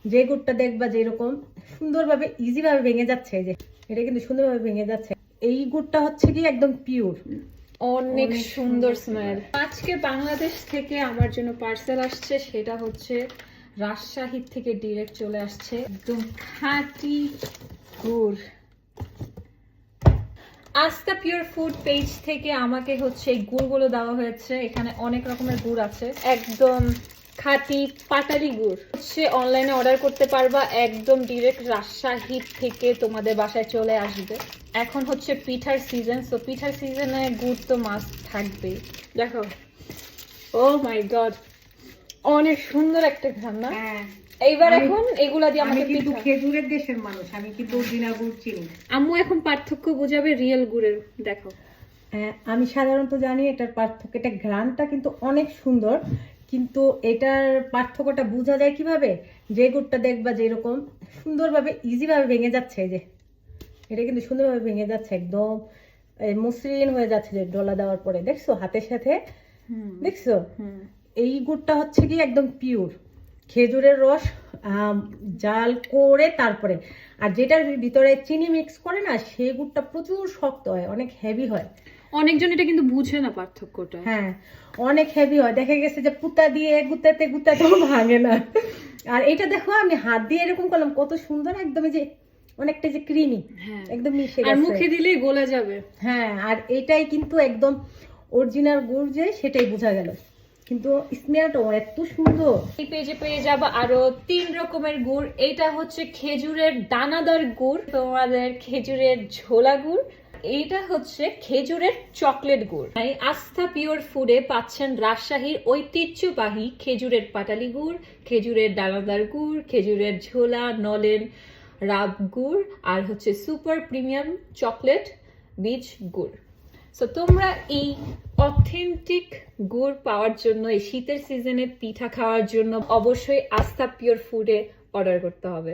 যে গুড়টা দেখবা যেরকম সুন্দরভাবে ইজি ভাবে ভেঙে যাচ্ছে, এই যে এটা কিন্তু সুন্দরভাবে ভেঙে যাচ্ছে। এই গুড়টা হচ্ছে কি একদম পিওর, অনেক সুন্দর স্মেল। আজকে বাংলাদেশ থেকে আমার জন্য পার্সেল আসছে, সেটা হচ্ছে রাজশাহী থেকে ডিরেক্ট চলে আসছে, একদম খাঁটি গুড়। আস্থা পিওর ফুড পেজ থেকে আমাকে হচ্ছে এই গুড়গুলো দেওয়া হয়েছে। এখানে অনেক রকমের গুড় আছে, একদম খাঁটি পাটালি গুড়। হচ্ছে অনলাইনে অর্ডার করতে পারবা, একদম ডিরেক্ট রাজশাহী থেকে তোমাদের বাসায় চলে আসবে। এখন হচ্ছে পিঠার সিজন, সো পিঠার সিজনে গুড় তো মাস্ট থাকবেই। দেখো, ও মাই গড, অনেক সুন্দর একটা ঘ্রাণ না? এইবার এখন এগুলা দিয়ে আমাকে কিন্তু পিঠা। খেজুরের দেশের মানুষ, আমি কিন্তু অরিজিনাল গুড় চিনি। আম্মু এখন পার্থক্য বোঝাবে রিয়েল গুড়ের। দেখো, আমি সাধারণত জানি এটার পার্থক্য, এটা ঘ্রাণটা কিন্তু অনেক সুন্দর, কিন্তু এটার পার্থক্যটা বোঝা যায় কিভাবে, যে গুড়টা দেখবা যেরকম সুন্দরভাবে ইজি ভাবে ভেঙে যাচ্ছে, এই যে এটা কিন্তু সুন্দরভাবে ভেঙে যাচ্ছে, একদম মসৃণ হয়ে যাচ্ছে যে ডলা দেওয়ার পরে, দেখছো হাতের সাথে, দেখছো? এই গুড়টা হচ্ছে কি একদম পিওর খেজুরের রস জাল করে তারপরে, আর যেটার ভিতরে চিনি মিক্স করে না, সেই গুড়টা প্রচুর শক্ত হয়, অনেক হেভি হয়। অনেকজন এটা কিন্তু বুঝে না পার্থক্যটা। হ্যাঁ, অনেক হেভি হয়, দেখা গেছে যে পুতা দিয়ে গুতাতে গুতাতেও ভাঙে না। আর এটা দেখো আমি হাত দিয়ে এরকম করলাম, কত সুন্দর একদম, এই যে অনেকটা যে ক্রিমি, হ্যাঁ, একদম মিশে আর গেছে। মুখে দিলেই গলে যাবে। হ্যাঁ, আর এটাই কিন্তু একদম অরিজিনাল গুড়, যে সেটাই বোঝা গেল, কিন্তু স্মেলটাও এত সুন্দর। এই পেজে পেয়ে যাবে আরো 3 রকমের গুড়। এটা হচ্ছে খেজুরের দানাদার গুড়, তোমাদের খেজুরের ঝোলা গুড়। এইটা হচ্ছে খেজুরের চকলেট গুড়। এই আস্থা পিওর ফুডে পাচ্ছেন রাজশাহীর ঐতিহ্যবাহী খেজুরের পাটালি গুড়, খেজুরের দানাদার গুড়, খেজুরের ঝোলা, নলেন রাব গুড়, আর হচ্ছে সুপার প্রিমিয়াম চকলেট বীজ গুড়। সো তোমরা এই অথেন্টিক গুড় পাওয়ার জন্য, এই শীতের সিজনে পিঠা খাওয়ার জন্য অবশ্যই আস্থা পিওর ফুডে অর্ডার করতে হবে।